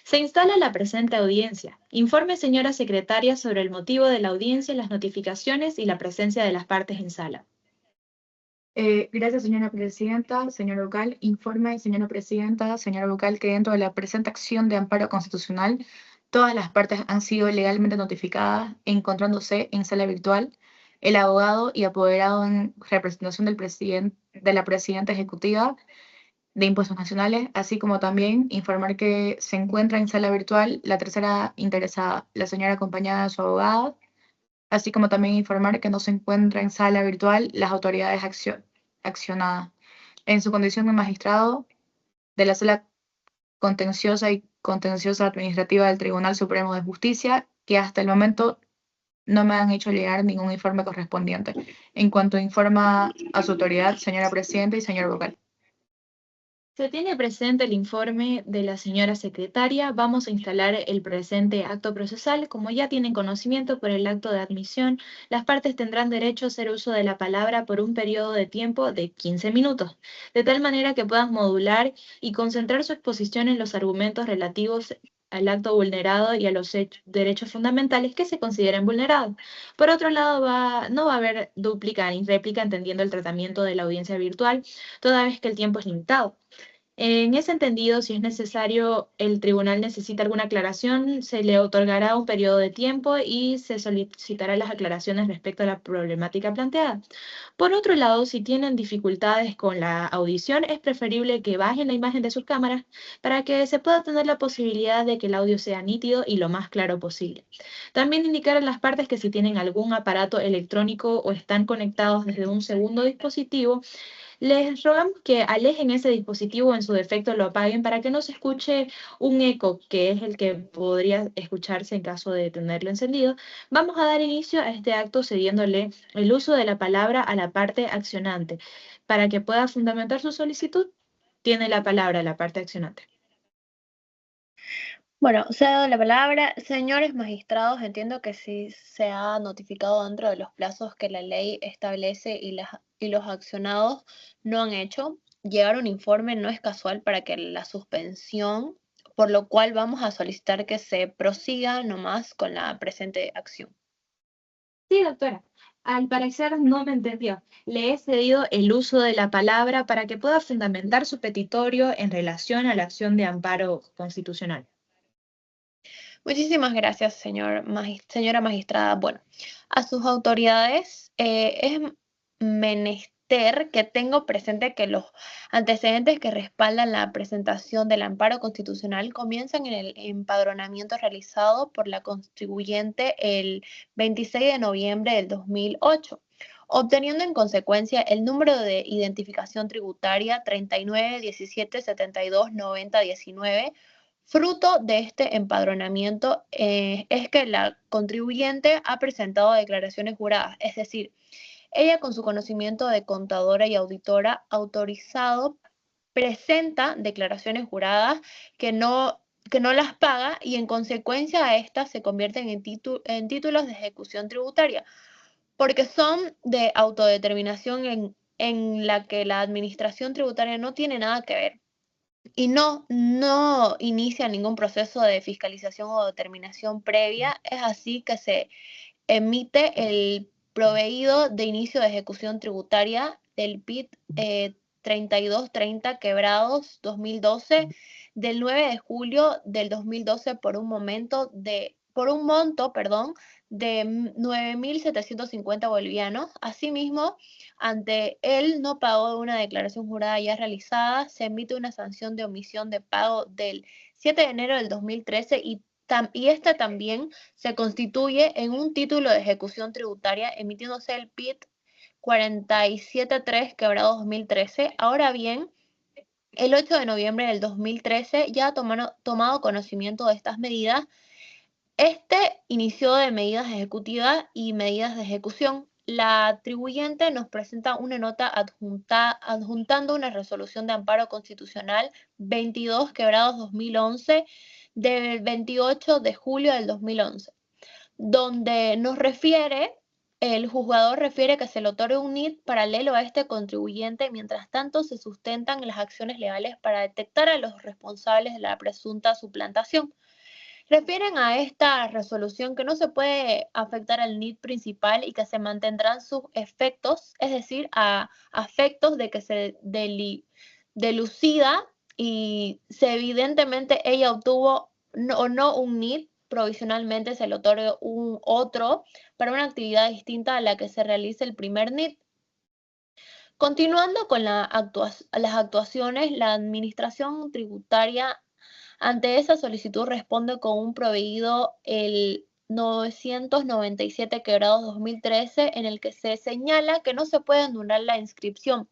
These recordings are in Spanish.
Se instala la presente audiencia. Informe, señora secretaria, sobre el motivo de la audiencia, las notificaciones y la presencia de las partes en sala. Gracias, señora presidenta. Señor vocal, informe, señora presidenta, señora vocal, que dentro de la presente acción de amparo constitucional, todas las partes han sido legalmente notificadas, encontrándose en sala virtual el abogado y apoderado en representación de la presidenta ejecutiva de Impuestos Nacionales, así como también informar que se encuentra en sala virtual la tercera interesada, la señora acompañada de su abogada, así como también informar que no se encuentra en sala virtual las autoridades accionadas. En su condición de magistrado de la Sala Contenciosa y Contenciosa Administrativa del Tribunal Supremo de Justicia, que hasta el momento no me han hecho llegar ningún informe correspondiente. En cuanto informa a su autoridad, señora Presidenta y señor vocal. Se tiene presente el informe de la señora secretaria. Vamos a instalar el presente acto procesal. Como ya tienen conocimiento por el acto de admisión, las partes tendrán derecho a hacer uso de la palabra por un periodo de tiempo de 15 minutos, de tal manera que puedan modular y concentrar su exposición en los argumentos relativos al acto vulnerado y a los derechos fundamentales que se consideren vulnerados. Por otro lado, no va a haber dúplica ni réplica entendiendo el tratamiento de la audiencia virtual, toda vez que el tiempo es limitado. En ese entendido, si es necesario, el tribunal necesita alguna aclaración, se le otorgará un periodo de tiempo y se solicitará las aclaraciones respecto a la problemática planteada. Por otro lado, si tienen dificultades con la audición, es preferible que bajen la imagen de sus cámaras para que se pueda tener la posibilidad de que el audio sea nítido y lo más claro posible. También indicar a las partes que si tienen algún aparato electrónico o están conectados desde un segundo dispositivo, les rogamos que alejen ese dispositivo o en su defecto lo apaguen para que no se escuche un eco, que es el que podría escucharse en caso de tenerlo encendido. Vamos a dar inicio a este acto cediéndole el uso de la palabra a la parte accionante. Para que pueda fundamentar su solicitud, tiene la palabra la parte accionante. Bueno, cedo la palabra. Señores magistrados, entiendo que si se ha notificado dentro de los plazos que la ley establece y los accionados no han hecho, llegar un informe no es casual para que la suspensión, por lo cual vamos a solicitar que se prosiga nomás con la presente acción. Sí, doctora. Al parecer no me entendió. Le he cedido el uso de la palabra para que pueda fundamentar su petitorio en relación a la acción de amparo constitucional. Muchísimas gracias, señora magistrada. Bueno, a sus autoridades es menester que tengo presente que los antecedentes que respaldan la presentación del amparo constitucional comienzan en el empadronamiento realizado por la contribuyente el 26 de noviembre del 2008, obteniendo en consecuencia el número de identificación tributaria 39 17 72 90 19. Fruto de este empadronamiento es que la contribuyente ha presentado declaraciones juradas, es decir, ella con su conocimiento de contadora y auditora autorizado presenta declaraciones juradas que no las paga y en consecuencia a estas se convierten en títulos de ejecución tributaria, porque son de autodeterminación en la que la administración tributaria no tiene nada que ver y no inicia ningún proceso de fiscalización o determinación previa. Es así que se emite el proveído de inicio de ejecución tributaria del PIT 3230 quebrados 2012 del 9 de julio del 2012 por un monto, perdón, de 9.750 bolivianos. Asimismo, ante el no pago de una declaración jurada ya realizada, se emite una sanción de omisión de pago del 7 de enero del 2013 y esta también se constituye en un título de ejecución tributaria emitiéndose el PIT 473 quebrado 2013. Ahora bien, el 8 de noviembre del 2013, ya tomado conocimiento de estas medidas, inició de medidas ejecutivas y medidas de ejecución. La atribuyente nos presenta una nota adjuntando una resolución de amparo constitucional 22 quebrados 2011 del 28 de julio del 2011, donde nos refiere el juzgador refiere que se le otorgue un NIT paralelo a este contribuyente, mientras tanto se sustentan las acciones legales para detectar a los responsables de la presunta suplantación. Refieren a esta resolución que no se puede afectar al NIT principal y que se mantendrán sus efectos, es decir, a efectos de que se delucida y se evidentemente ella obtuvo o no un NIT, provisionalmente se le otorgue un otro para una actividad distinta a la que se realice el primer NIT. Continuando con las actuaciones, la Administración Tributaria ante esa solicitud responde con un proveído el 997/2013 en el que se señala que no se puede anular la inscripción,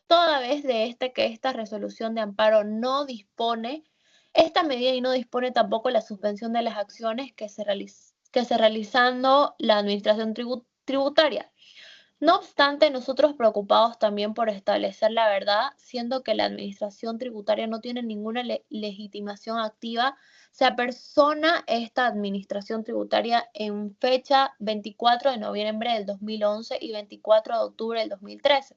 toda vez que esta resolución de amparo no dispone esta medida y no dispone tampoco la suspensión de las acciones que se realizando la Administración Tributaria. No obstante, nosotros preocupados también por establecer la verdad, siendo que la Administración Tributaria no tiene ninguna legitimación activa, se apersona esta Administración Tributaria en fecha 24 de noviembre del 2011 y 24 de octubre del 2013.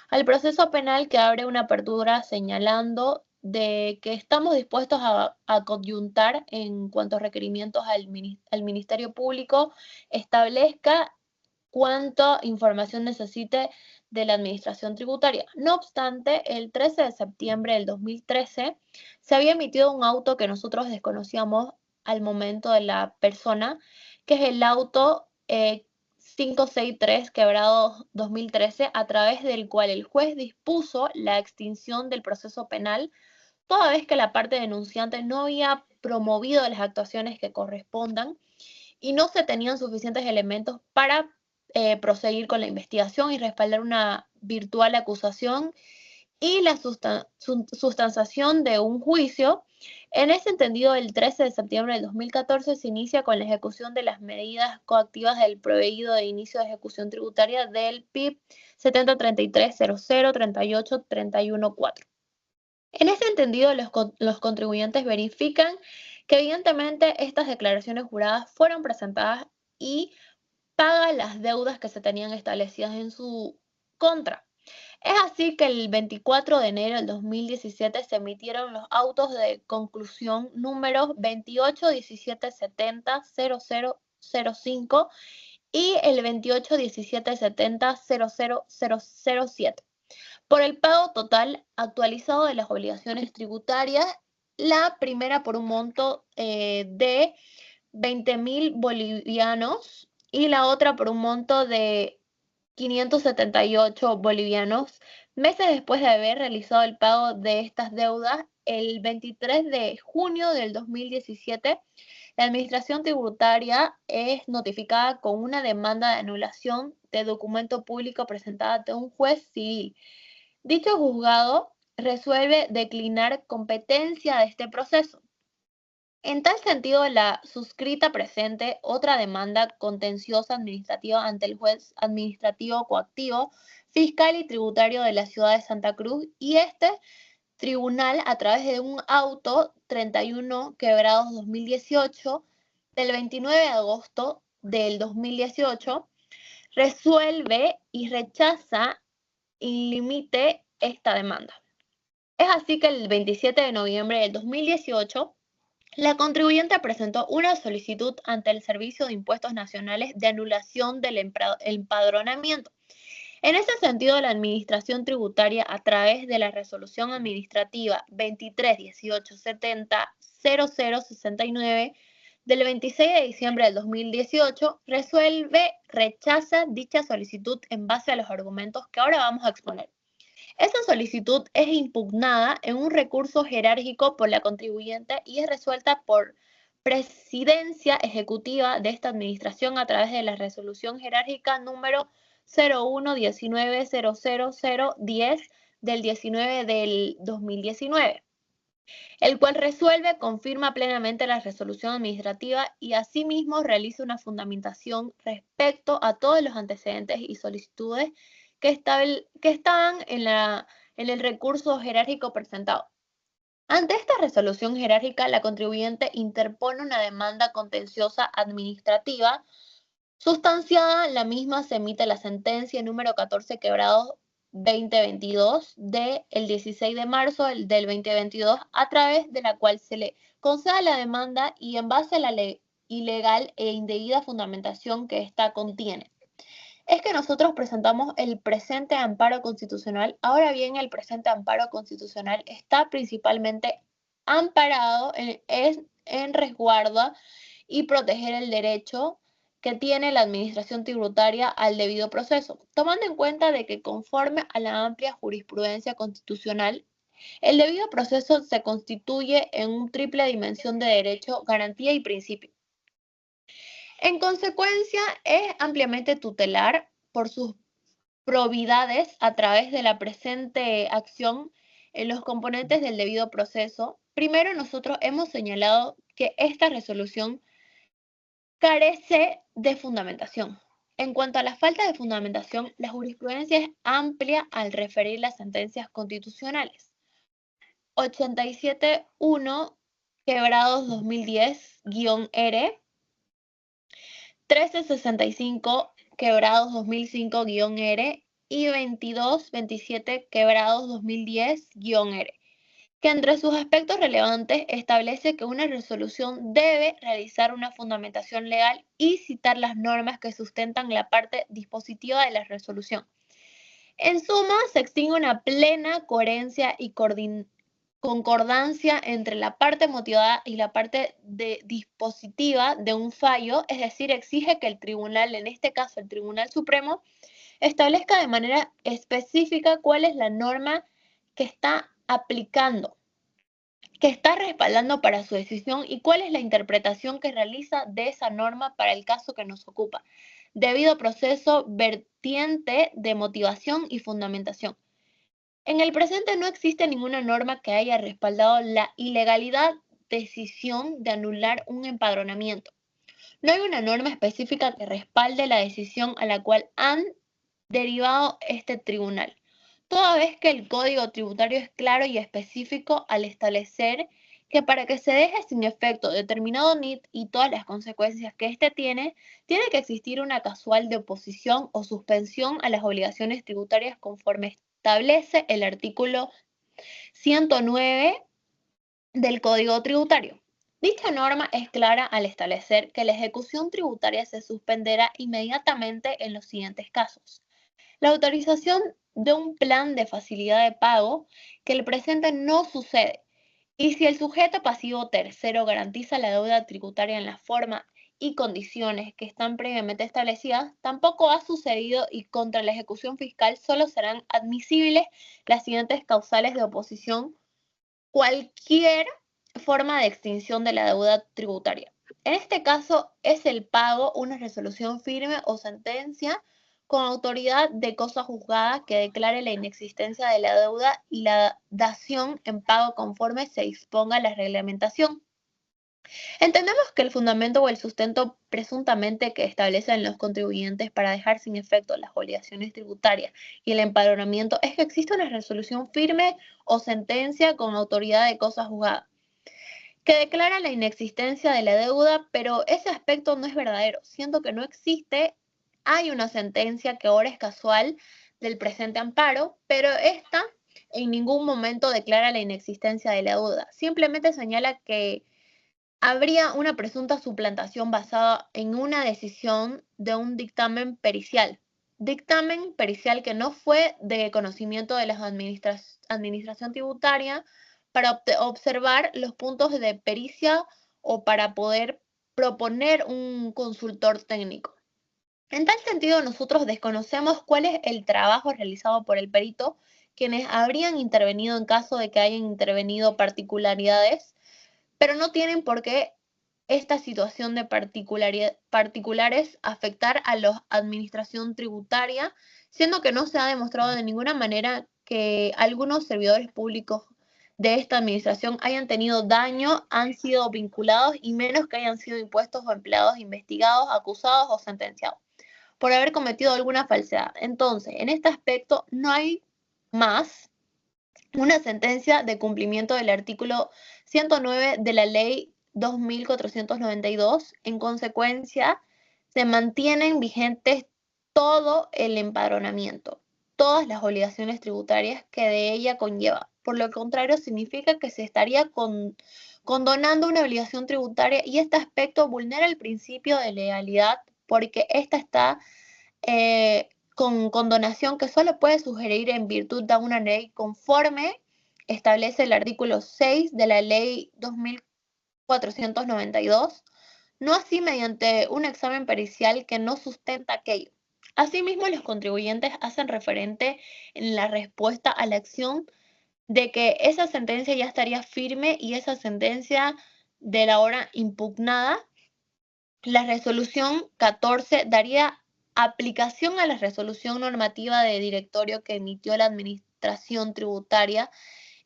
Al proceso penal que abre una apertura señalando de que estamos dispuestos a coyuntar en cuanto a requerimientos al Ministerio Público establezca cuánta información necesite de la Administración Tributaria. No obstante, el 13 de septiembre del 2013 se había emitido un auto que nosotros desconocíamos al momento de la persona, que es el auto 563/2013, a través del cual el juez dispuso la extinción del proceso penal, toda vez que la parte denunciante no había promovido las actuaciones que correspondan y no se tenían suficientes elementos para proseguir con la investigación y respaldar una virtual acusación y la sustanciación de un juicio. En ese entendido, el 13 de septiembre del 2014 se inicia con la ejecución de las medidas coactivas del proveído de inicio de ejecución tributaria del PIB 703300383114. En ese entendido, los contribuyentes verifican que evidentemente estas declaraciones juradas fueron presentadas y paga las deudas que se tenían establecidas en su contra. Es así que el 24 de enero del 2017 se emitieron los autos de conclusión números 2817700005 y el 2817700007 por el pago total actualizado de las obligaciones tributarias, la primera por un monto de 20.000 bolivianos y la otra por un monto de 578 bolivianos, meses después de haber realizado el pago de estas deudas. El 23 de junio del 2017, la Administración Tributaria es notificada con una demanda de anulación de documento público presentada ante un juez civil. Dicho juzgado resuelve declinar competencia de este proceso. En tal sentido, la suscrita presente otra demanda contenciosa administrativa ante el juez administrativo coactivo, fiscal y tributario de la ciudad de Santa Cruz, y este tribunal, a través de un auto 31/2018 del 29 de agosto del 2018, resuelve y rechaza y limite esta demanda. Es así que el 27 de noviembre del 2018, la contribuyente presentó una solicitud ante el Servicio de Impuestos Nacionales de anulación del empadronamiento. En ese sentido, la Administración Tributaria, a través de la Resolución Administrativa 2318700069 del 26 de diciembre del 2018, rechaza dicha solicitud en base a los argumentos que ahora vamos a exponer. Esa solicitud es impugnada en un recurso jerárquico por la contribuyente y es resuelta por presidencia ejecutiva de esta administración a través de la resolución jerárquica número 0119000010 del 19 del 2019, el cual confirma plenamente la resolución administrativa y asimismo realiza una fundamentación respecto a todos los antecedentes y solicitudes que estaban en el recurso jerárquico presentado. Ante esta resolución jerárquica, la contribuyente interpone una demanda contenciosa administrativa Sustanciada la misma, se emite la sentencia número 14 quebrados 2022 del 16 de marzo del 2022, a través de la cual se le conceda la demanda y en base a la ley ilegal e indebida fundamentación que ésta contiene. Es que nosotros presentamos el presente amparo constitucional. Ahora bien, el presente amparo constitucional está principalmente amparado en resguardo y proteger el derecho que tiene la administración tributaria al debido proceso, tomando en cuenta de que conforme a la amplia jurisprudencia constitucional, el debido proceso se constituye en una triple dimensión de derecho, garantía y principio. En consecuencia, es ampliamente tutelar por sus probidades a través de la presente acción en los componentes del debido proceso. Primero, nosotros hemos señalado que esta resolución carece de fundamentación. En cuanto a la falta de fundamentación, la jurisprudencia es amplia al referir las sentencias constitucionales. 87.1 quebrados 2010-R, 1365 quebrados 2005-R y 2227 quebrados 2010-R, que entre sus aspectos relevantes establece que una resolución debe realizar una fundamentación legal y citar las normas que sustentan la parte dispositiva de la resolución. En suma, se extingue una plena coherencia y concordancia entre la parte motivada y la parte dispositiva de un fallo, es decir, exige que el tribunal, en este caso el Tribunal Supremo, establezca de manera específica cuál es la norma que está aplicando, que está respaldando para su decisión y cuál es la interpretación que realiza de esa norma para el caso que nos ocupa, debido proceso vertiente de motivación y fundamentación. En el presente no existe ninguna norma que haya respaldado la ilegalidad decisión de anular un empadronamiento. No hay una norma específica que respalde la decisión a la cual han derivado este tribunal, toda vez que el Código Tributario es claro y específico al establecer que para que se deje sin efecto determinado NIT y todas las consecuencias que éste tiene que existir una casual de oposición o suspensión a las obligaciones tributarias conforme establece el artículo 109 del Código Tributario. Dicha norma es clara al establecer que la ejecución tributaria se suspenderá inmediatamente en los siguientes casos. La autorización de un plan de facilidad de pago que el presente no sucede, y si el sujeto pasivo tercero garantiza la deuda tributaria en la forma y condiciones que están previamente establecidas, tampoco ha sucedido y contra la ejecución fiscal solo serán admisibles las siguientes causales de oposición: cualquier forma de extinción de la deuda tributaria. En este caso es el pago, una resolución firme o sentencia con autoridad de cosa juzgada que declare la inexistencia de la deuda y la dación en pago conforme se disponga la reglamentación. Entendemos que el fundamento o el sustento presuntamente que establecen los contribuyentes para dejar sin efecto las obligaciones tributarias y el empadronamiento es que existe una resolución firme o sentencia con autoridad de cosa juzgada que declara la inexistencia de la deuda, pero ese aspecto no es verdadero. Siendo que no existe, hay una sentencia que ahora es casual del presente amparo, pero esta en ningún momento declara la inexistencia de la deuda. Simplemente señala que habría una presunta suplantación basada en una decisión de un dictamen pericial. Dictamen pericial que no fue de conocimiento de la administración tributaria para observar los puntos de pericia o para poder proponer un consultor técnico. En tal sentido, nosotros desconocemos cuál es el trabajo realizado por el perito, quienes habrían intervenido en caso de que hayan intervenido particularidades, pero no tienen por qué esta situación de particulares afectar a la administración tributaria, siendo que no se ha demostrado de ninguna manera que algunos servidores públicos de esta administración hayan tenido daño, han sido vinculados y menos que hayan sido impuestos o empleados investigados, acusados o sentenciados por haber cometido alguna falsedad. Entonces, en este aspecto no hay más una sentencia de cumplimiento del artículo 109 de la Ley 2492. En consecuencia, se mantienen vigentes todo el empadronamiento, todas las obligaciones tributarias que de ella conlleva. Por lo contrario, significa que se estaría condonando una obligación tributaria y este aspecto vulnera el principio de legalidad porque esta está con condonación que solo puede sugerir en virtud de una ley conforme establece el artículo 6 de la ley 2492, no así mediante un examen pericial que no sustenta aquello. Asimismo, los contribuyentes hacen referente en la respuesta a la acción de que esa sentencia ya estaría firme y esa sentencia de la hora impugnada, la resolución 14 daría aplicación a la resolución normativa de directorio que emitió la Administración Tributaria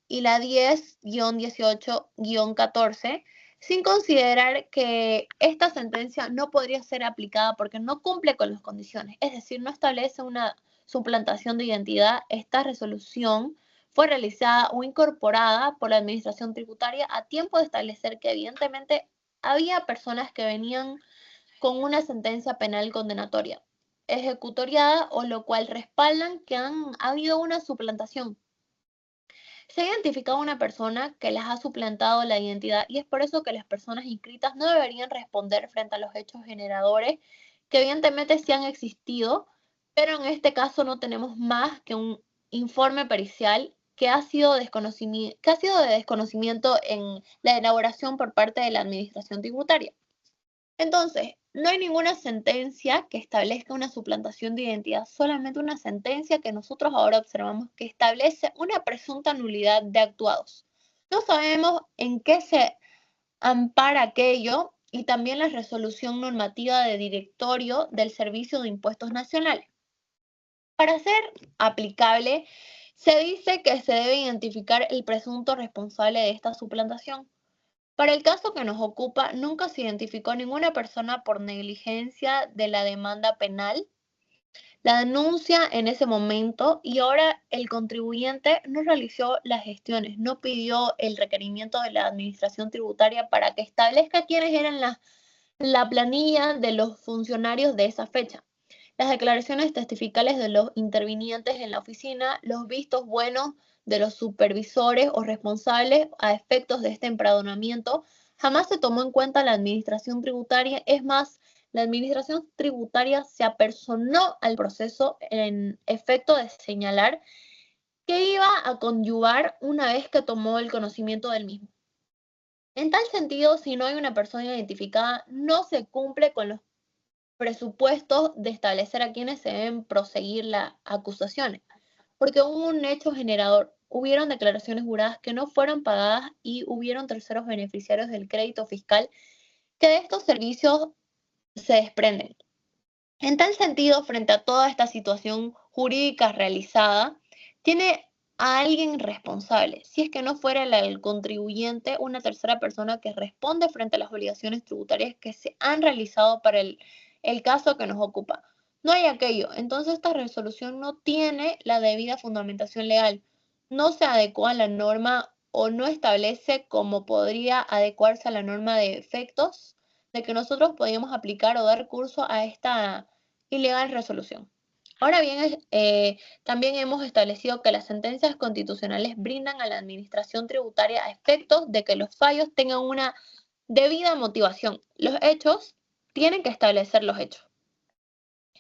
y la 10-18-14, sin considerar que esta sentencia no podría ser aplicada porque no cumple con las condiciones, es decir, no establece una suplantación de identidad. Esta resolución fue realizada o incorporada por la Administración Tributaria a tiempo de establecer que evidentemente había personas que venían con una sentencia penal condenatoria, ejecutoriada o lo cual respaldan que han habido una suplantación. Se ha identificado una persona que les ha suplantado la identidad y es por eso que las personas inscritas no deberían responder frente a los hechos generadores que evidentemente sí han existido, pero en este caso no tenemos más que un informe pericial que ha sido de desconocimiento en la elaboración por parte de la Administración Tributaria. Entonces, no hay ninguna sentencia que establezca una suplantación de identidad, solamente una sentencia que nosotros ahora observamos que establece una presunta nulidad de actuados. No sabemos en qué se ampara aquello y también la resolución normativa de directorio del Servicio de Impuestos Nacionales. Para ser aplicable, se dice que se debe identificar el presunto responsable de esta suplantación. Para el caso que nos ocupa, nunca se identificó ninguna persona por negligencia de la demanda penal, la denuncia en ese momento y ahora el contribuyente no realizó las gestiones, no pidió el requerimiento de la Administración Tributaria para que establezca quiénes eran la planilla de los funcionarios de esa fecha. Las declaraciones testificales de los intervinientes en la oficina, los vistos buenos de los supervisores o responsables a efectos de este empadronamiento, jamás se tomó en cuenta la Administración Tributaria. Es más, la Administración Tributaria se apersonó al proceso en efecto de señalar que iba a conyugar una vez que tomó el conocimiento del mismo. En tal sentido, si no hay una persona identificada, no se cumple con los presupuestos de establecer a quienes se deben proseguir las acusaciones, porque hubo un hecho generador, hubieron declaraciones juradas que no fueron pagadas y hubieron terceros beneficiarios del crédito fiscal que de estos servicios se desprenden. En tal sentido, frente a toda esta situación jurídica realizada, tiene a alguien responsable, si es que no fuera el contribuyente, una tercera persona que responde frente a las obligaciones tributarias que se han realizado para el caso que nos ocupa. No hay aquello, entonces esta resolución no tiene la debida fundamentación legal, no se adecua a la norma o no establece cómo podría adecuarse a la norma de efectos de que nosotros podíamos aplicar o dar curso a esta ilegal resolución. Ahora bien, también hemos establecido que las sentencias constitucionales brindan a la Administración Tributaria a efectos de que los fallos tengan una debida motivación. Los hechos tienen que establecer los hechos.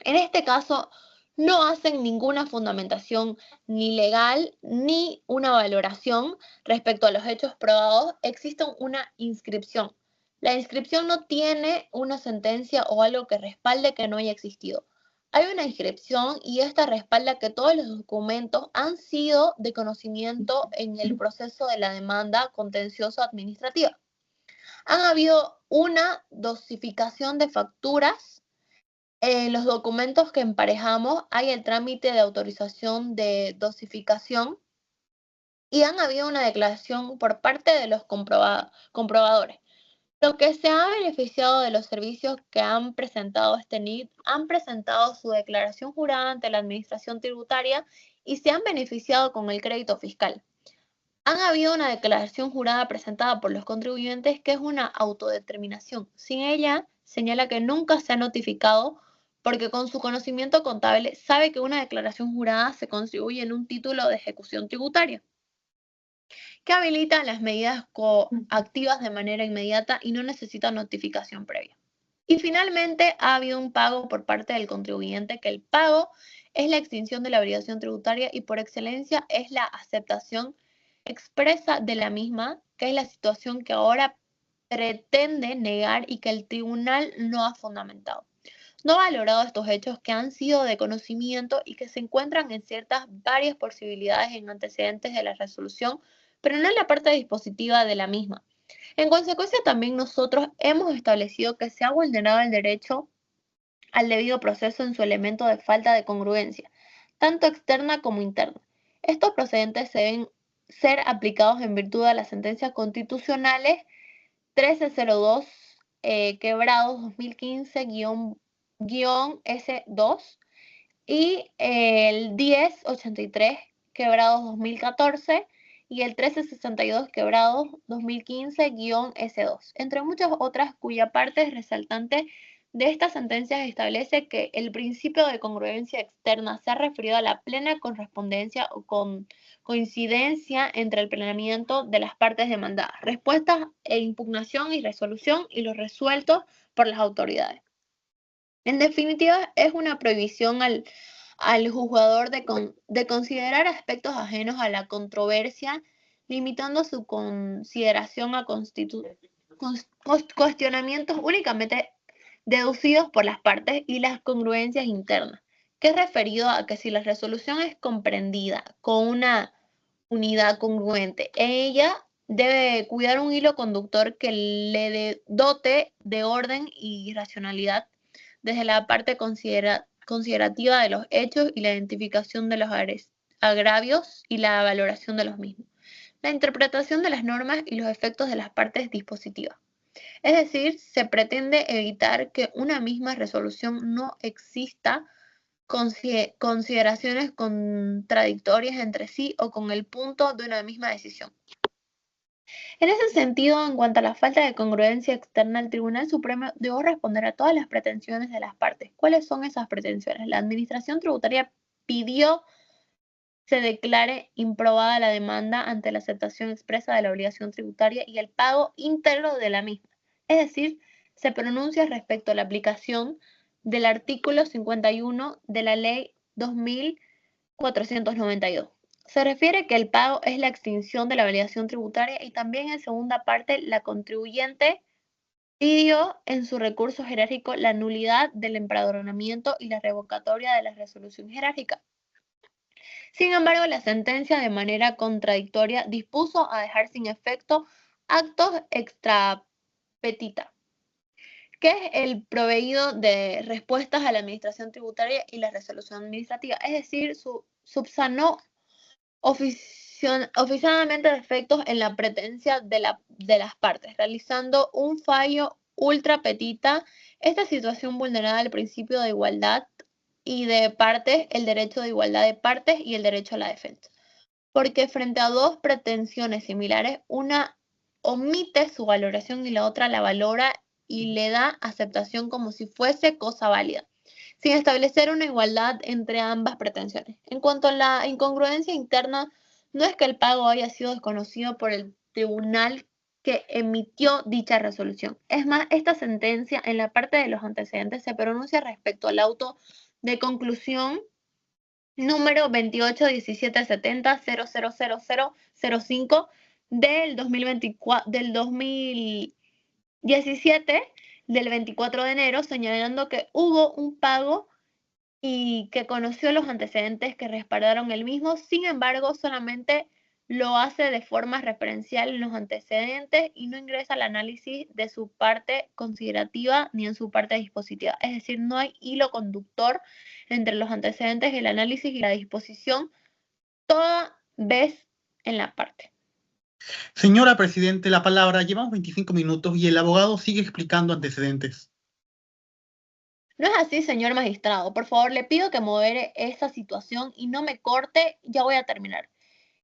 En este caso, no hacen ninguna fundamentación ni legal ni una valoración respecto a los hechos probados. Existe una inscripción. La inscripción no tiene una sentencia o algo que respalde que no haya existido. Hay una inscripción y esta respalda que todos los documentos han sido de conocimiento en el proceso de la demanda contencioso administrativa. Han habido una dosificación de facturas. En los documentos que emparejamos hay el trámite de autorización de dosificación y han habido una declaración por parte de los comprobadores. Los que se han beneficiado de los servicios que han presentado este NID han presentado su declaración jurada ante la Administración Tributaria y se han beneficiado con el crédito fiscal. Han habido una declaración jurada presentada por los contribuyentes que es una autodeterminación. Sin ella, señala que nunca se ha notificado porque con su conocimiento contable sabe que una declaración jurada se constituye en un título de ejecución tributaria que habilita las medidas coactivas de manera inmediata y no necesita notificación previa. Y finalmente ha habido un pago por parte del contribuyente, que el pago es la extinción de la obligación tributaria y por excelencia es la aceptación expresa de la misma, que es la situación que ahora pretende negar y que el tribunal no ha fundamentado. No ha valorado estos hechos que han sido de conocimiento y que se encuentran en ciertas varias posibilidades en antecedentes de la resolución, pero no en la parte dispositiva de la misma. En consecuencia, también nosotros hemos establecido que se ha vulnerado el derecho al debido proceso en su elemento de falta de congruencia, tanto externa como interna. Estos procedentes deben ser aplicados en virtud de las sentencias constitucionales 1302 quebrados 2015-S2 y el 1083 quebrados 2014 y el 1362 quebrados 2015-S2, entre muchas otras cuya parte resaltante de estas sentencias establece que el principio de congruencia externa se ha referido a la plena correspondencia o coincidencia entre el planeamiento de las partes demandadas, respuestas e impugnación y resolución y los resueltos por las autoridades. En definitiva, es una prohibición al juzgador de considerar aspectos ajenos a la controversia, limitando su consideración a cuestionamientos únicamente deducidos por las partes y las congruencias internas, que es referido a que si la resolución es comprendida con una unidad congruente, ella debe cuidar un hilo conductor que le dote de orden y racionalidad desde la parte considerativa de los hechos y la identificación de los agravios y la valoración de los mismos, la interpretación de las normas y los efectos de las partes dispositivas. Es decir, se pretende evitar que una misma resolución no exista consideraciones contradictorias entre sí o con el punto de una misma decisión. En ese sentido, en cuanto a la falta de congruencia externa, el Tribunal Supremo debe responder a todas las pretensiones de las partes. ¿Cuáles son esas pretensiones? La Administración Tributaria pidió se declare improbada la demanda ante la aceptación expresa de la obligación tributaria y el pago íntegro de la misma. Es decir, se pronuncia respecto a la aplicación del artículo 51 de la Ley 2492. Se refiere que el pago es la extinción de la obligación tributaria y también en segunda parte la contribuyente pidió en su recurso jerárquico la nulidad del empadronamiento y la revocatoria de la resolución jerárquica. Sin embargo, la sentencia de manera contradictoria dispuso a dejar sin efecto actos extra petita, que es el proveído de respuestas a la administración tributaria y la resolución administrativa, es decir, subsanó oficialmente defectos en la pretencia de las partes, realizando un fallo ultra petita. Esta situación vulneraba el principio de igualdad y de partes, el derecho de igualdad de partes y el derecho a la defensa. Porque frente a dos pretensiones similares, una omite su valoración y la otra la valora y le da aceptación como si fuese cosa válida, sin establecer una igualdad entre ambas pretensiones. En cuanto a la incongruencia interna, no es que el pago haya sido desconocido por el tribunal que emitió dicha resolución. Es más, esta sentencia en la parte de los antecedentes se pronuncia respecto al auto de conclusión número 281770000005 del 2017 del 24 de enero, señalando que hubo un pago y que conoció los antecedentes que respaldaron el mismo. Sin embargo, solamente lo hace de forma referencial en los antecedentes y no ingresa al análisis de su parte considerativa ni en su parte dispositiva. Es decir, no hay hilo conductor entre los antecedentes, el análisis y la disposición, toda vez en la parte. Señora Presidente, la palabra. Llevamos 25 minutos y el abogado sigue explicando antecedentes. No es así, señor magistrado. Por favor, le pido que modere esta situación y no me corte. Ya voy a terminar.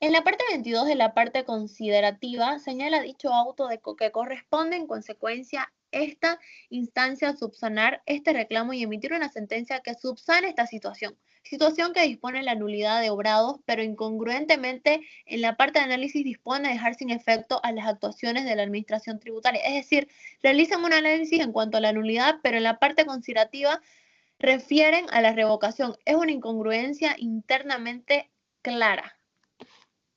En la parte 22 de la parte considerativa, señala dicho auto de que corresponde en consecuencia esta instancia a subsanar este reclamo y emitir una sentencia que subsane esta situación que dispone la nulidad de obrados, pero incongruentemente en la parte de análisis dispone de dejar sin efecto a las actuaciones de la administración tributaria. Es decir, realizan un análisis en cuanto a la nulidad, pero en la parte considerativa refieren a la revocación. Es una incongruencia internamente clara.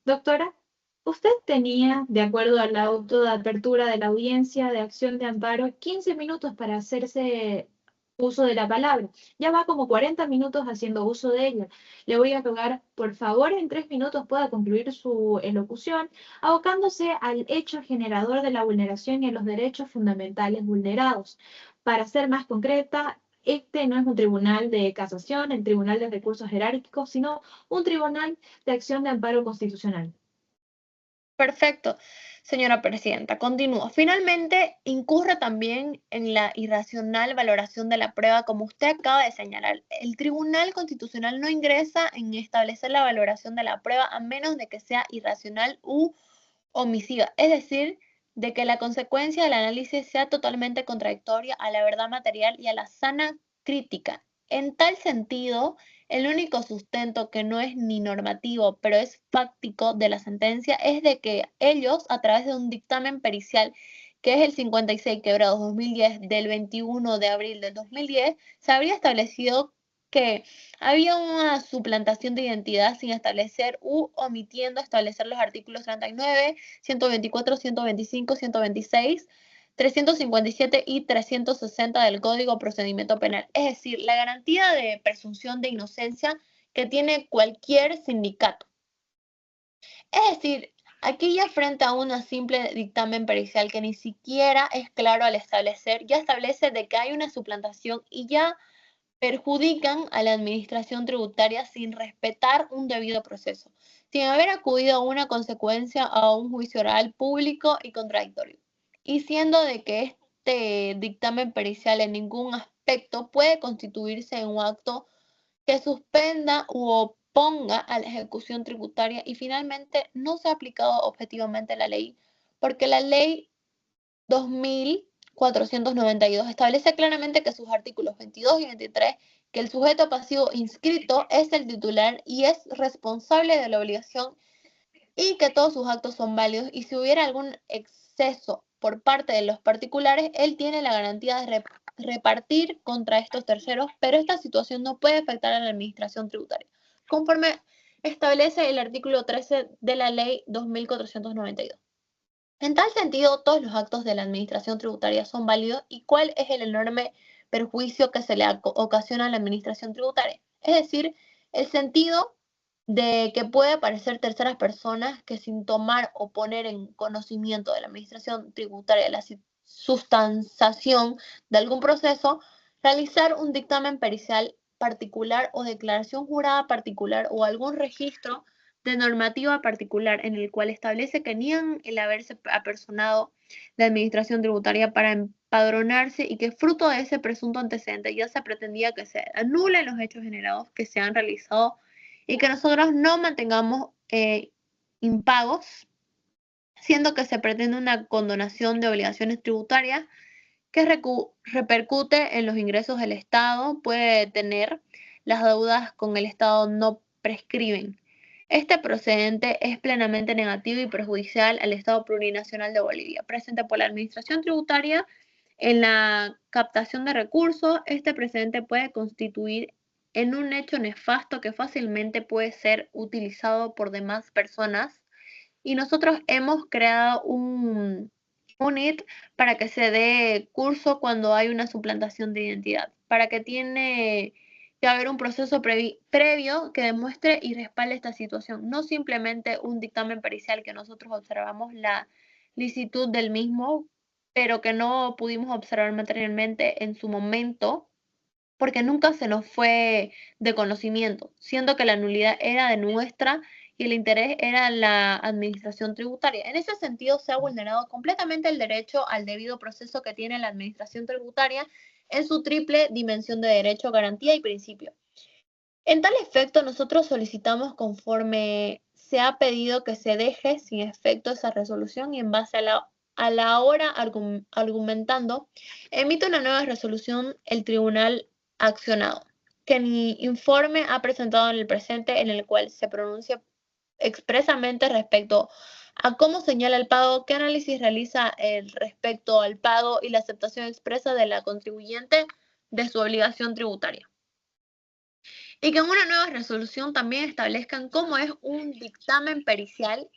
Doctora, usted tenía, de acuerdo al auto de apertura de la audiencia de acción de amparo, 15 minutos para hacerse uso de la palabra. Ya va como 40 minutos haciendo uso de ella. Le voy a rogar, por favor, en 3 minutos pueda concluir su elocución, abocándose al hecho generador de la vulneración y a los derechos fundamentales vulnerados. Para ser más concreta, este no es un tribunal de casación, el tribunal de recursos jerárquicos, sino un tribunal de acción de amparo constitucional. Perfecto, señora presidenta. Continúo. Finalmente, incurre también en la irracional valoración de la prueba, como usted acaba de señalar. El Tribunal Constitucional no ingresa en establecer la valoración de la prueba a menos de que sea irracional u omisiva, es decir, de que la consecuencia del análisis sea totalmente contradictoria a la verdad material y a la sana crítica. En tal sentido, el único sustento que no es ni normativo, pero es fáctico de la sentencia es de que ellos, a través de un dictamen pericial, que es el 56/2010 del 21 de abril del 2010, se habría establecido que había una suplantación de identidad sin establecer u omitiendo establecer los artículos 39, 124, 125, 126, 357 y 360 del Código de Procedimiento Penal. Es decir, la garantía de presunción de inocencia que tiene cualquier sindicato. Es decir, aquí ya frente a una simple dictamen pericial que ni siquiera es claro al establecer, ya establece de que hay una suplantación y ya perjudican a la administración tributaria sin respetar un debido proceso, sin haber acudido a una consecuencia a un juicio oral público y contradictorio, y siendo de que este dictamen pericial en ningún aspecto puede constituirse en un acto que suspenda u oponga a la ejecución tributaria y finalmente no se ha aplicado objetivamente la ley, porque la ley 2492 establece claramente que sus artículos 22 y 23 que el sujeto pasivo inscrito es el titular y es responsable de la obligación y que todos sus actos son válidos y si hubiera algún exceso por parte de los particulares, él tiene la garantía de repartir contra estos terceros, pero esta situación no puede afectar a la administración tributaria, conforme establece el artículo 13 de la ley 2492. En tal sentido, todos los actos de la administración tributaria son válidos y cuál es el enorme perjuicio que se le ocasiona a la administración tributaria. Es decir, el sentido de que puede aparecer terceras personas que sin tomar o poner en conocimiento de la administración tributaria la sustanciación de algún proceso, realizar un dictamen pericial particular o declaración jurada particular o algún registro de normativa particular en el cual establece que niegan el haberse apersonado la administración tributaria para empadronarse y que fruto de ese presunto antecedente ya se pretendía que se anulen los hechos generados que se han realizado y que nosotros no mantengamos impagos, siendo que se pretende una condonación de obligaciones tributarias que repercute en los ingresos del Estado, puede tener las deudas con el Estado no prescriben. Este procedente es plenamente negativo y perjudicial al Estado plurinacional de Bolivia, presente por la Administración Tributaria en la captación de recursos. Este precedente puede constituir en un hecho nefasto que fácilmente puede ser utilizado por demás personas y nosotros hemos creado un IT para que se dé curso cuando hay una suplantación de identidad, para que tiene que haber un proceso previo que demuestre y respalde esta situación, no simplemente un dictamen pericial que nosotros observamos la licitud del mismo, pero que no pudimos observar materialmente en su momento, porque nunca se nos fue de conocimiento, siendo que la nulidad era de nuestra y el interés era la administración tributaria. En ese sentido, se ha vulnerado completamente el derecho al debido proceso que tiene la administración tributaria en su triple dimensión de derecho, garantía y principio. En tal efecto, nosotros solicitamos, conforme se ha pedido que se deje sin efecto esa resolución y en base a la hora argumentando, emite una nueva resolución el tribunal accionado, que ni informe ha presentado en el presente en el cual se pronuncia expresamente respecto a cómo señala el pago, qué análisis realiza respecto al pago y la aceptación expresa de la contribuyente de su obligación tributaria. Y que en una nueva resolución también establezcan cómo es un dictamen pericial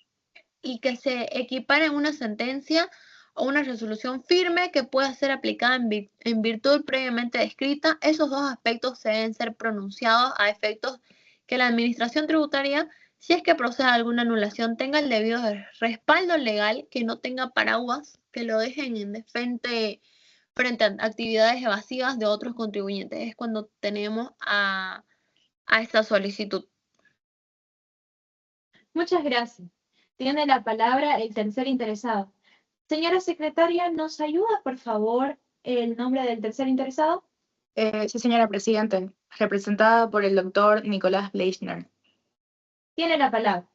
y que se equipare en una sentencia o una resolución firme que pueda ser aplicada en virtud previamente descrita. Esos dos aspectos deben ser pronunciados a efectos que la administración tributaria, si es que proceda a alguna anulación, tenga el debido respaldo legal, que no tenga paraguas, que lo dejen frente a actividades evasivas de otros contribuyentes. Es cuando tenemos a esta solicitud. Muchas gracias. Tiene la palabra el tercer interesado. Señora secretaria, ¿nos ayuda, por favor, el nombre del tercer interesado? Sí, señora presidente, representada por el doctor Nicolás Bleichner. Tiene la palabra.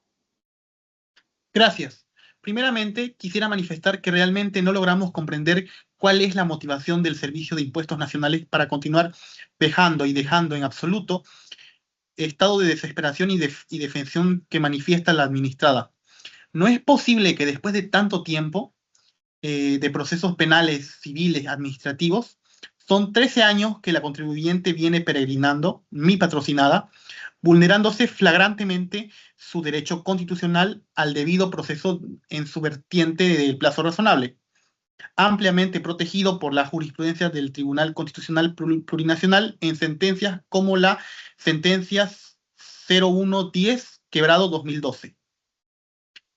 Gracias. Primeramente, quisiera manifestar que realmente no logramos comprender cuál es la motivación del Servicio de Impuestos Nacionales para continuar dejando en absoluto estado de desesperación y defensión que manifiesta la administrada. No es posible que después de tanto tiempo de procesos penales, civiles, administrativos, son 13 años que la contribuyente viene peregrinando, mi patrocinada, vulnerándose flagrantemente su derecho constitucional al debido proceso en su vertiente del plazo razonable, ampliamente protegido por la jurisprudencia del Tribunal Constitucional Plurinacional en sentencias como la sentencia 0110/2012.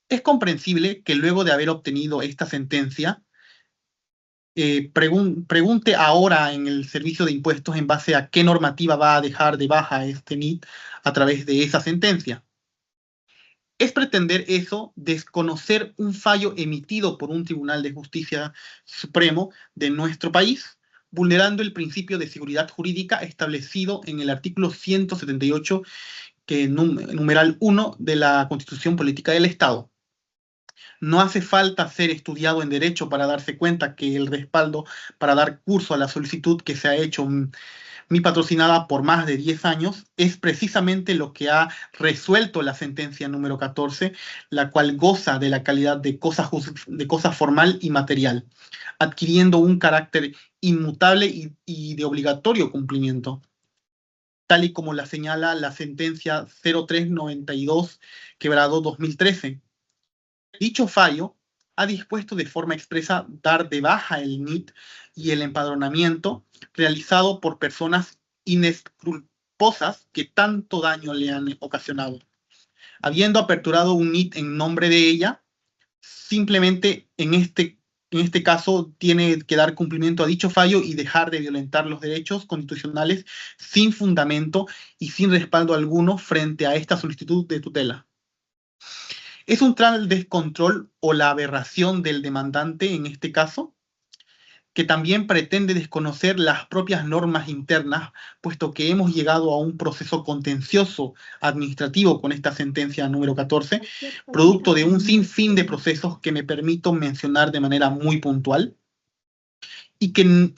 Es comprensible que luego de haber obtenido esta sentencia, pregunte ahora en el servicio de impuestos en base a qué normativa va a dejar de baja este NIT a través de esa sentencia. Es pretender eso desconocer un fallo emitido por un Tribunal de Justicia Supremo de nuestro país, vulnerando el principio de seguridad jurídica establecido en el artículo 178, numeral 1 de la Constitución Política del Estado. No hace falta ser estudiado en Derecho para darse cuenta que el respaldo para dar curso a la solicitud que se ha hecho mi patrocinada por más de 10 años es precisamente lo que ha resuelto la sentencia número 14, la cual goza de la calidad de cosa formal y material, adquiriendo un carácter inmutable y de obligatorio cumplimiento, tal y como la señala la sentencia 0392/2013. Dicho fallo ha dispuesto de forma expresa dar de baja el NIT y el empadronamiento realizado por personas inescrupulosas que tanto daño le han ocasionado. Habiendo aperturado un NIT en nombre de ella, simplemente en este caso tiene que dar cumplimiento a dicho fallo y dejar de violentar los derechos constitucionales sin fundamento y sin respaldo alguno frente a esta solicitud de tutela. ¿Es un tal descontrol o la aberración del demandante en este caso, que también pretende desconocer las propias normas internas, puesto que hemos llegado a un proceso contencioso administrativo con esta sentencia número 14, producto de un sinfín de procesos que me permito mencionar de manera muy puntual? Y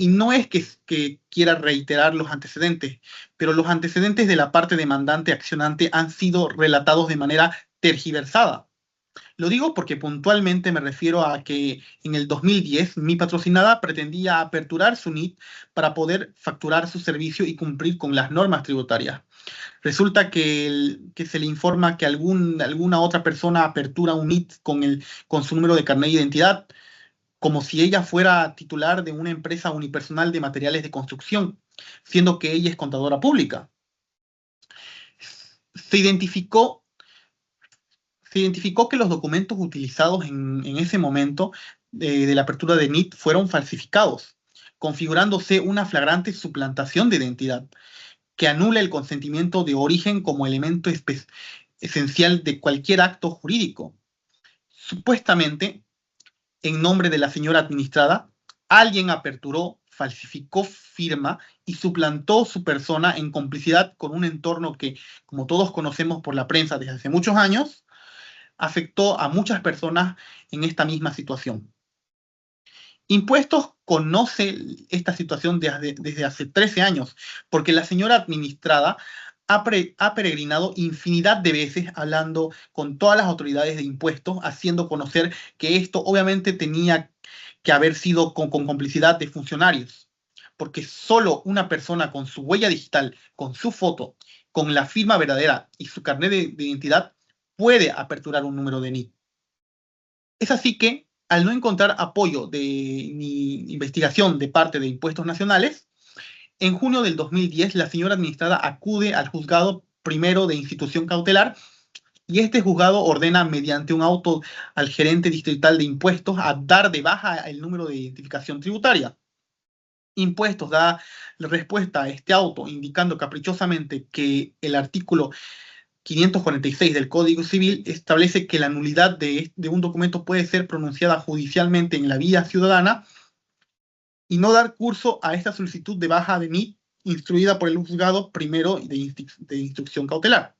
no es que quiera reiterar los antecedentes, pero los antecedentes de la parte demandante accionante han sido relatados de manera tergiversada. Lo digo porque puntualmente me refiero a que en el 2010 mi patrocinada pretendía aperturar su NIT para poder facturar su servicio y cumplir con las normas tributarias. Resulta que se le informa que alguna otra persona apertura un NIT con su número de carnet de identidad, como si ella fuera titular de una empresa unipersonal de materiales de construcción, siendo que ella es contadora pública. Se identificó que los documentos utilizados en ese momento de la apertura de NIT fueron falsificados, configurándose una flagrante suplantación de identidad que anula el consentimiento de origen como elemento esencial de cualquier acto jurídico. Supuestamente, en nombre de la señora administrada, alguien aperturó, falsificó firma y suplantó su persona en complicidad con un entorno que, como todos conocemos por la prensa desde hace muchos años, afectó a muchas personas en esta misma situación. Impuestos conoce esta situación desde hace 13 años, porque la señora administrada ha peregrinado infinidad de veces hablando con todas las autoridades de impuestos, haciendo conocer que esto obviamente tenía que haber sido con complicidad de funcionarios, porque solo una persona con su huella digital, con su foto, con la firma verdadera y su carnet de identidad puede aperturar un número de NIT. Es así que, al no encontrar apoyo ni investigación de parte de Impuestos Nacionales, en junio del 2010 la señora administrada acude al juzgado primero de institución cautelar y este juzgado ordena mediante un auto al gerente distrital de impuestos a dar de baja el número de identificación tributaria. Impuestos da respuesta a este auto indicando caprichosamente que el artículo 546 del Código Civil establece que la nulidad de un documento puede ser pronunciada judicialmente en la vía ciudadana y no dar curso a esta solicitud de baja de NIT instruida por el juzgado primero de instrucción cautelar.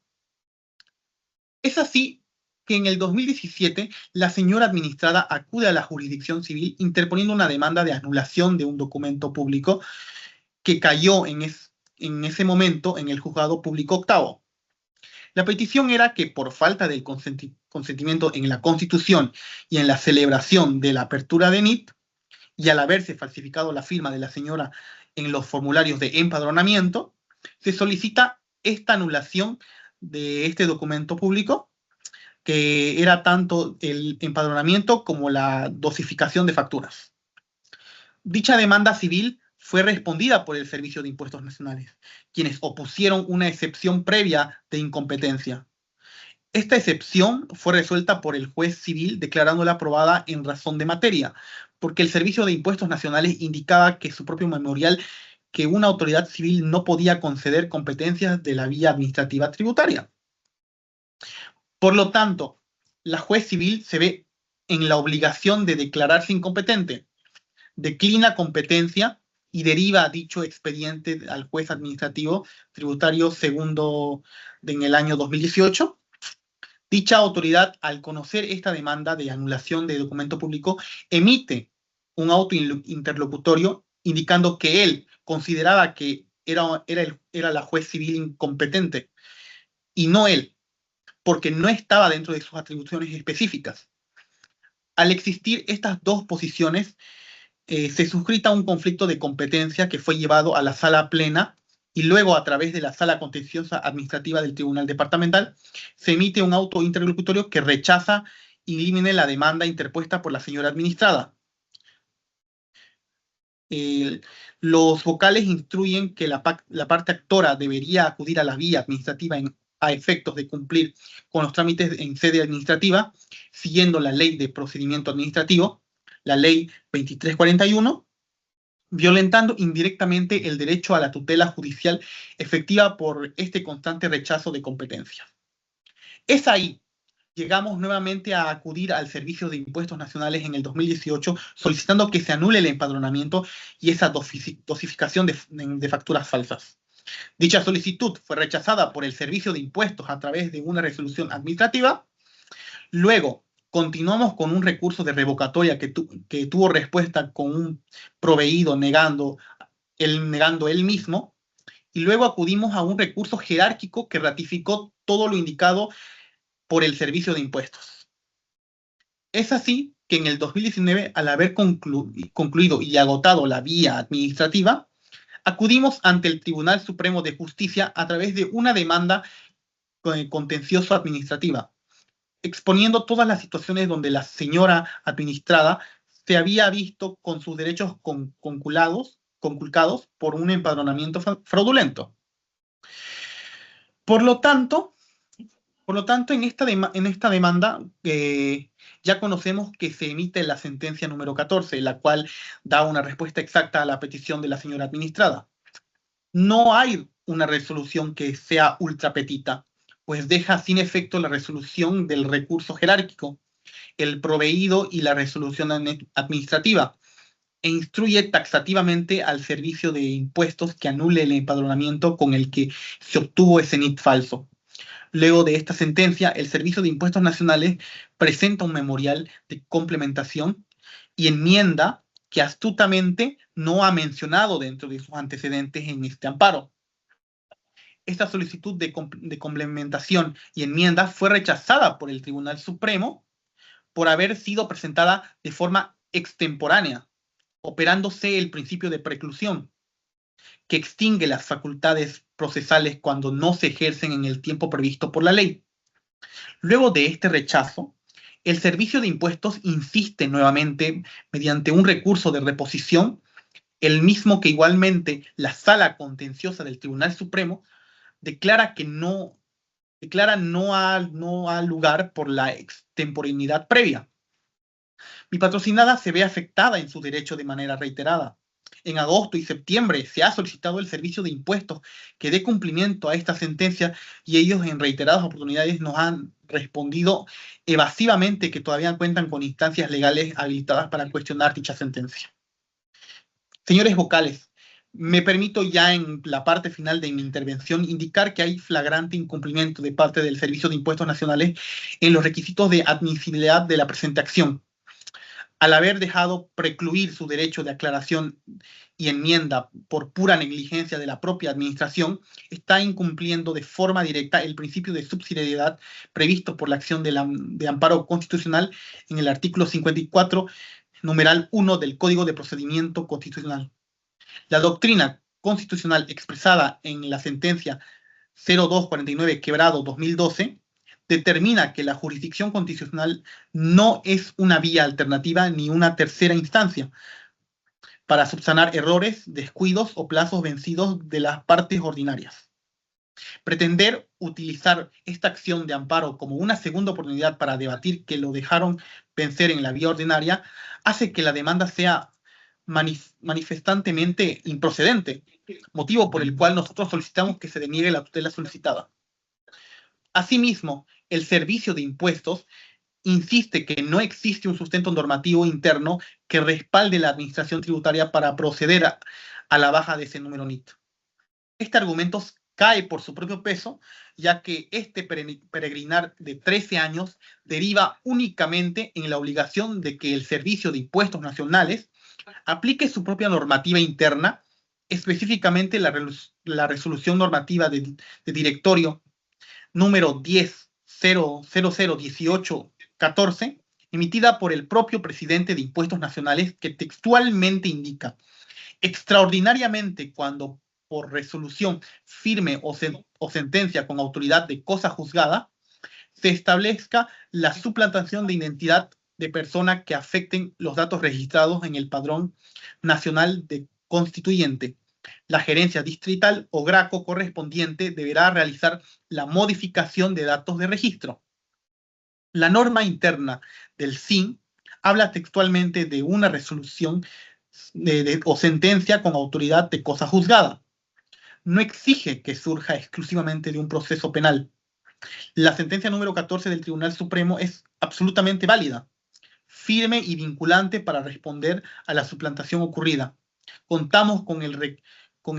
Es así que en el 2017 la señora administrada acude a la jurisdicción civil interponiendo una demanda de anulación de un documento público que cayó en ese momento en el juzgado público octavo. La petición era que por falta del consentimiento en la Constitución y en la celebración de la apertura de NIT, y al haberse falsificado la firma de la señora en los formularios de empadronamiento, se solicita esta anulación de este documento público, que era tanto el empadronamiento como la dosificación de facturas. Dicha demanda civil fue respondida por el Servicio de Impuestos Nacionales, quienes opusieron una excepción previa de incompetencia. Esta excepción fue resuelta por el juez civil declarándola aprobada en razón de materia, porque el Servicio de Impuestos Nacionales indicaba que su propio memorial que una autoridad civil no podía conceder competencias de la vía administrativa tributaria. Por lo tanto, la juez civil se ve en la obligación de declararse incompetente, declina competencia y deriva dicho expediente al juez administrativo tributario segundo en el año 2018. Dicha autoridad, al conocer esta demanda de anulación de documento público, emite un auto interlocutorio indicando que él consideraba que era la juez civil incompetente y no él, porque no estaba dentro de sus atribuciones específicas. Al existir estas dos posiciones, se suscita un conflicto de competencia que fue llevado a la sala plena y luego a través de la sala contenciosa administrativa del Tribunal Departamental se emite un auto interlocutorio que rechaza y elimine la demanda interpuesta por la señora administrada. Los vocales instruyen que la parte actora debería acudir a la vía administrativa a efectos de cumplir con los trámites en sede administrativa, siguiendo la Ley de Procedimiento Administrativo, la Ley 2341, violentando indirectamente el derecho a la tutela judicial efectiva por este constante rechazo de competencia. Es ahí, llegamos nuevamente a acudir al Servicio de Impuestos Nacionales en el 2018 solicitando que se anule el empadronamiento y esa dosificación de facturas falsas. Dicha solicitud fue rechazada por el Servicio de Impuestos a través de una resolución administrativa. Luego, continuamos con un recurso de revocatoria que tuvo respuesta con un proveído negando él mismo, y luego acudimos a un recurso jerárquico que ratificó todo lo indicado por el Servicio de Impuestos. Es así que en el 2019, al haber concluido y agotado la vía administrativa, acudimos ante el Tribunal Supremo de Justicia a través de una demanda contencioso administrativa, exponiendo todas las situaciones donde la señora administrada se había visto con sus derechos conculcados por un empadronamiento fraudulento. Por lo tanto, en esta demanda ya conocemos que se emite la sentencia número 14, la cual da una respuesta exacta a la petición de la señora administrada. No hay una resolución que sea ultra petita, pues deja sin efecto la resolución del recurso jerárquico, el proveído y la resolución administrativa, e instruye taxativamente al Servicio de Impuestos que anule el empadronamiento con el que se obtuvo ese NIT falso. Luego de esta sentencia, el Servicio de Impuestos Nacionales presenta un memorial de complementación y enmienda que astutamente no ha mencionado dentro de sus antecedentes en este amparo. Esta solicitud de complementación y enmienda fue rechazada por el Tribunal Supremo por haber sido presentada de forma extemporánea, operándose el principio de preclusión, que extingue las facultades procesales cuando no se ejercen en el tiempo previsto por la ley. Luego de este rechazo, el Servicio de Impuestos insiste nuevamente mediante un recurso de reposición, el mismo que igualmente la Sala Contenciosa del Tribunal Supremo declara no ha lugar por la extemporaneidad previa. Mi patrocinada se ve afectada en su derecho de manera reiterada. En agosto y septiembre se ha solicitado el Servicio de Impuestos que dé cumplimiento a esta sentencia y ellos en reiteradas oportunidades nos han respondido evasivamente que todavía cuentan con instancias legales habilitadas para cuestionar dicha sentencia. Señores vocales, me permito ya en la parte final de mi intervención indicar que hay flagrante incumplimiento de parte del Servicio de Impuestos Nacionales en los requisitos de admisibilidad de la presente acción. Al haber dejado precluir su derecho de aclaración y enmienda por pura negligencia de la propia administración, está incumpliendo de forma directa el principio de subsidiariedad previsto por la acción de amparo constitucional en el artículo 54, numeral 1 del Código de Procedimiento Constitucional. La doctrina constitucional expresada en la sentencia 0249/2012 determina que la jurisdicción constitucional no es una vía alternativa ni una tercera instancia para subsanar errores, descuidos o plazos vencidos de las partes ordinarias. Pretender utilizar esta acción de amparo como una segunda oportunidad para debatir que lo dejaron vencer en la vía ordinaria hace que la demanda sea manifestantemente improcedente, motivo por el cual nosotros solicitamos que se deniegue la tutela solicitada. Asimismo, el Servicio de Impuestos insiste que no existe un sustento normativo interno que respalde la administración tributaria para proceder a la baja de ese número NIT. Este argumento cae por su propio peso, ya que este peregrinar de 13 años deriva únicamente en la obligación de que el Servicio de Impuestos Nacionales aplique su propia normativa interna, específicamente la resolución normativa de directorio número 10.0001814, emitida por el propio presidente de Impuestos Nacionales, que textualmente indica: extraordinariamente cuando por resolución firme o sentencia con autoridad de cosa juzgada, se establezca la suplantación de identidad de persona que afecten los datos registrados en el Padrón Nacional de Constituyente. La gerencia distrital o GRACO correspondiente deberá realizar la modificación de datos de registro. La norma interna del SIN habla textualmente de una resolución o sentencia con autoridad de cosa juzgada. No exige que surja exclusivamente de un proceso penal. La sentencia número 14 del Tribunal Supremo es absolutamente válida, firme y vinculante para responder a la suplantación ocurrida. Contamos con el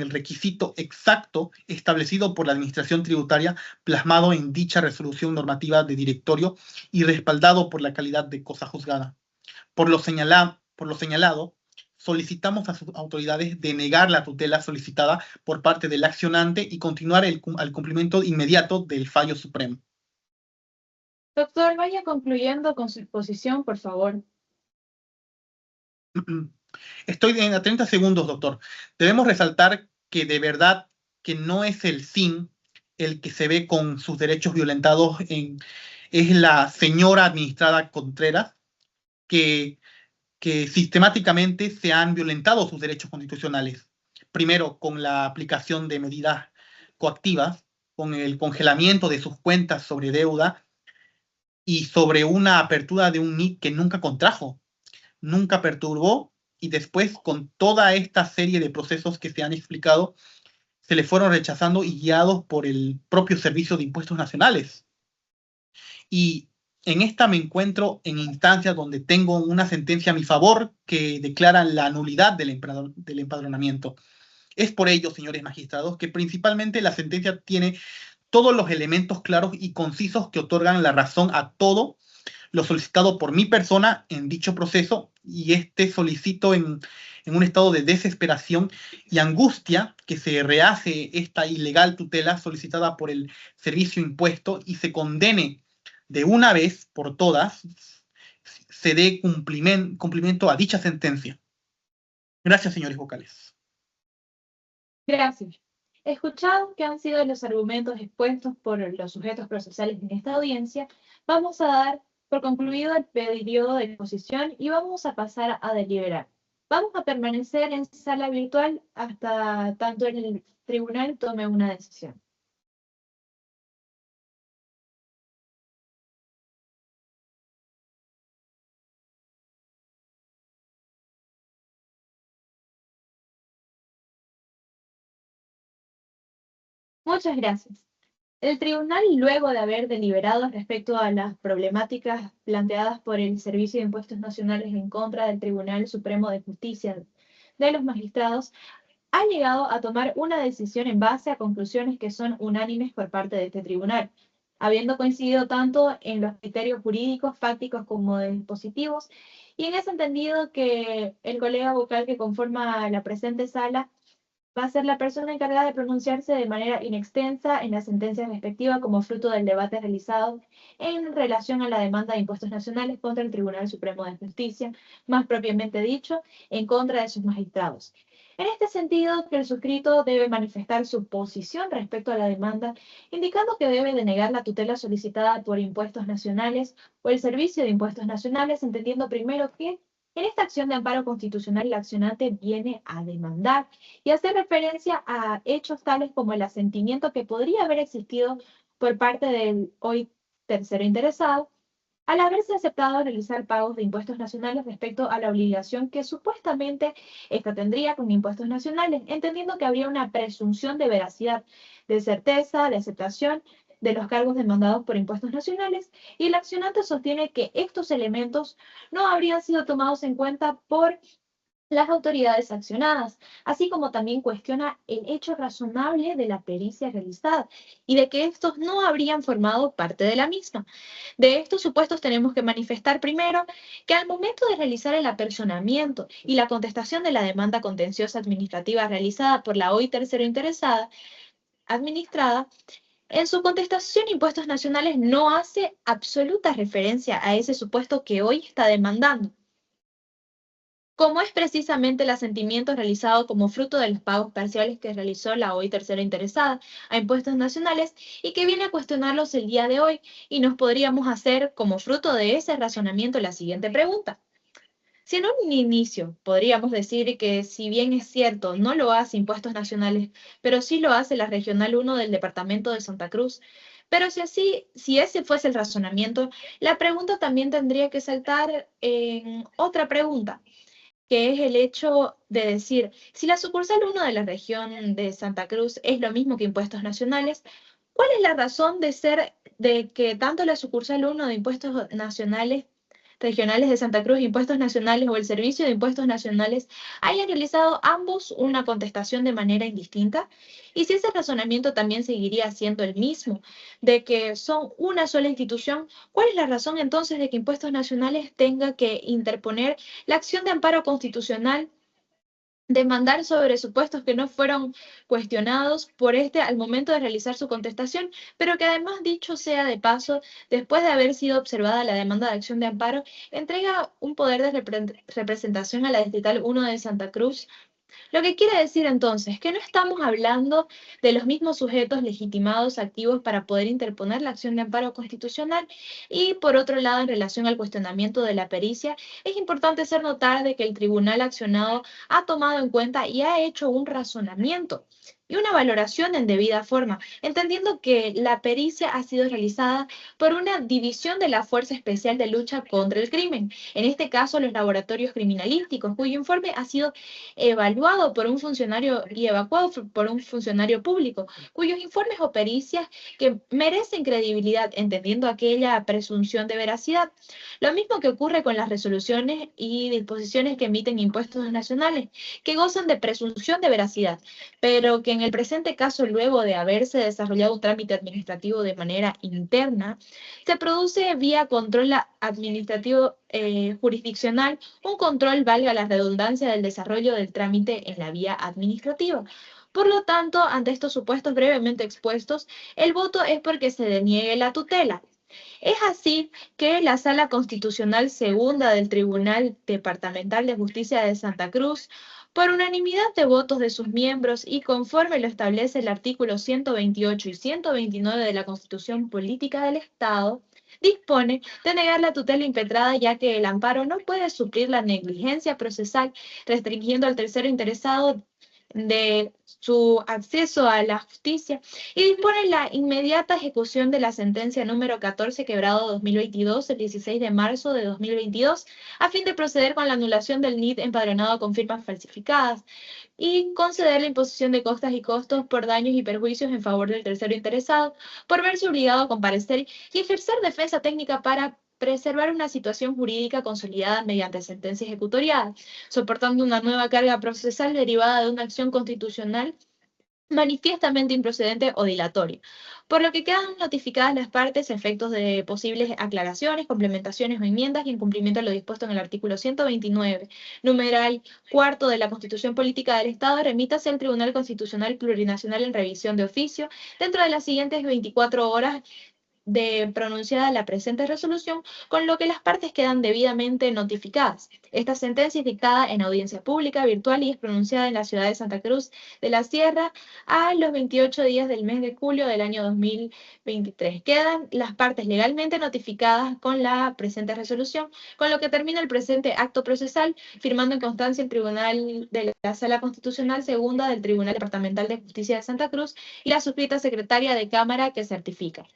requisito exacto establecido por la Administración Tributaria, plasmado en dicha resolución normativa de directorio y respaldado por la calidad de cosa juzgada. Por lo señalado, solicitamos a sus autoridades denegar la tutela solicitada por parte del accionante y continuar al cumplimiento inmediato del fallo supremo. Doctor, vaya concluyendo con su exposición, por favor. Estoy a 30 segundos, doctor. Debemos resaltar que de verdad que no es el SIN el que se ve con sus derechos violentados, es la señora administrada Contreras, que sistemáticamente se han violentado sus derechos constitucionales. Primero, con la aplicación de medidas coactivas, con el congelamiento de sus cuentas sobre deuda y sobre una apertura de un NIT que nunca contrajo, nunca perturbó, y después con toda esta serie de procesos que se han explicado, se le fueron rechazando y guiados por el propio Servicio de Impuestos Nacionales. Y en esta me encuentro en instancias donde tengo una sentencia a mi favor que declara la nulidad del empadronamiento. Es por ello, señores magistrados, que principalmente la sentencia tiene todos los elementos claros y concisos que otorgan la razón a todo lo solicitado por mi persona en dicho proceso, y solicito en un estado de desesperación y angustia que se rehace esta ilegal tutela solicitada por el servicio impuesto y se condene de una vez por todas, se dé cumplimiento a dicha sentencia. Gracias, señores vocales. Gracias. Escuchado que han sido los argumentos expuestos por los sujetos procesales en esta audiencia, vamos a dar por concluido el periodo de exposición y vamos a pasar a deliberar. Vamos a permanecer en sala virtual hasta tanto el tribunal tome una decisión. Muchas gracias. El tribunal, luego de haber deliberado respecto a las problemáticas planteadas por el Servicio de Impuestos Nacionales en contra del Tribunal Supremo de Justicia de los Magistrados, ha llegado a tomar una decisión en base a conclusiones que son unánimes por parte de este tribunal, habiendo coincidido tanto en los criterios jurídicos, fácticos como dispositivos, y en ese entendido que el colega vocal que conforma la presente sala va a ser la persona encargada de pronunciarse de manera inextensa en las sentencias respectivas como fruto del debate realizado en relación a la demanda de impuestos nacionales contra el Tribunal Supremo de Justicia, más propiamente dicho, en contra de sus magistrados. En este sentido, que el suscrito debe manifestar su posición respecto a la demanda, indicando que debe denegar la tutela solicitada por impuestos nacionales o el Servicio de Impuestos Nacionales, entendiendo primero que en esta acción de amparo constitucional, el accionante viene a demandar y hacer referencia a hechos tales como el asentimiento que podría haber existido por parte del hoy tercero interesado, al haberse aceptado realizar pagos de impuestos nacionales respecto a la obligación que supuestamente ésta tendría con impuestos nacionales, entendiendo que habría una presunción de veracidad, de certeza, de aceptación de los cargos demandados por impuestos nacionales, y el accionante sostiene que estos elementos no habrían sido tomados en cuenta por las autoridades accionadas, así como también cuestiona el hecho razonable de la pericia realizada y de que estos no habrían formado parte de la misma. De estos supuestos tenemos que manifestar primero que al momento de realizar el apersonamiento y la contestación de la demanda contenciosa administrativa realizada por la hoy tercero interesada, administrada, en su contestación, Impuestos Nacionales no hace absoluta referencia a ese supuesto que hoy está demandando, como es precisamente el asentimiento realizado como fruto de los pagos parciales que realizó la hoy tercera interesada a Impuestos Nacionales y que viene a cuestionarlos el día de hoy, y nos podríamos hacer como fruto de ese razonamiento la siguiente pregunta. Si en un inicio podríamos decir que, si bien es cierto, no lo hace Impuestos Nacionales, pero sí lo hace la Regional 1 del Departamento de Santa Cruz, pero si ese fuese el razonamiento, la pregunta también tendría que saltar en otra pregunta, que es el hecho de decir, si la sucursal 1 de la región de Santa Cruz es lo mismo que Impuestos Nacionales, ¿cuál es la razón de ser de que tanto la sucursal 1 de Impuestos Nacionales Regionales de Santa Cruz, Impuestos Nacionales o el Servicio de Impuestos Nacionales hayan realizado ambos una contestación de manera indistinta? Y si ese razonamiento también seguiría siendo el mismo, de que son una sola institución, ¿cuál es la razón entonces de que Impuestos Nacionales tenga que interponer la acción de amparo constitucional, demandar sobre supuestos que no fueron cuestionados por este al momento de realizar su contestación, pero que además, dicho sea de paso, después de haber sido observada la demanda de acción de amparo, entrega un poder de representación a la Distrital 1 de Santa Cruz? Lo que quiere decir entonces que no estamos hablando de los mismos sujetos legitimados activos para poder interponer la acción de amparo constitucional. Y por otro lado, en relación al cuestionamiento de la pericia, es importante hacer notar de que el tribunal accionado ha tomado en cuenta y ha hecho un razonamiento y una valoración en debida forma, entendiendo que la pericia ha sido realizada por una división de la Fuerza Especial de Lucha contra el Crimen, en este caso los laboratorios criminalísticos, cuyo informe ha sido evaluado por un funcionario y evacuado por un funcionario público, cuyos informes o pericias que merecen credibilidad, entendiendo aquella presunción de veracidad. Lo mismo que ocurre con las resoluciones y disposiciones que emiten Impuestos Nacionales, que gozan de presunción de veracidad, pero que en el presente caso, luego de haberse desarrollado un trámite administrativo de manera interna, se produce vía control administrativo jurisdiccional un control, valga la redundancia, del desarrollo del trámite en la vía administrativa. Por lo tanto, ante estos supuestos brevemente expuestos, el voto es porque se deniegue la tutela. Es así que la Sala Constitucional Segunda del Tribunal Departamental de Justicia de Santa Cruz, por unanimidad de votos de sus miembros y conforme lo establece el artículo 128 y 129 de la Constitución Política del Estado, dispone de negar la tutela impetrada, ya que el amparo no puede suplir la negligencia procesal, restringiendo al tercero interesado de su acceso a la justicia, y dispone la inmediata ejecución de la sentencia número 14 quebrado 2022, el 16 de marzo de 2022, a fin de proceder con la anulación del NIT empadronado con firmas falsificadas y conceder la imposición de costas y costos por daños y perjuicios en favor del tercero interesado, por verse obligado a comparecer y ejercer defensa técnica para preservar una situación jurídica consolidada mediante sentencia ejecutoriada, soportando una nueva carga procesal derivada de una acción constitucional manifiestamente improcedente o dilatoria, por lo que quedan notificadas las partes a efectos de posibles aclaraciones, complementaciones o enmiendas y en cumplimiento de lo dispuesto en el artículo 129, numeral cuarto de la Constitución Política del Estado, remítase al Tribunal Constitucional Plurinacional en revisión de oficio dentro de las siguientes 24 horas de pronunciada la presente resolución, con lo que las partes quedan debidamente notificadas. Esta sentencia es dictada en audiencia pública virtual y es pronunciada en la ciudad de Santa Cruz de la Sierra a los 28 días del mes de julio del año 2023. Quedan las partes legalmente notificadas con la presente resolución, con lo que termina el presente acto procesal, firmando en constancia el Tribunal de la Sala Constitucional Segunda del Tribunal Departamental de Justicia de Santa Cruz y la suscrita secretaria de Cámara que certifica.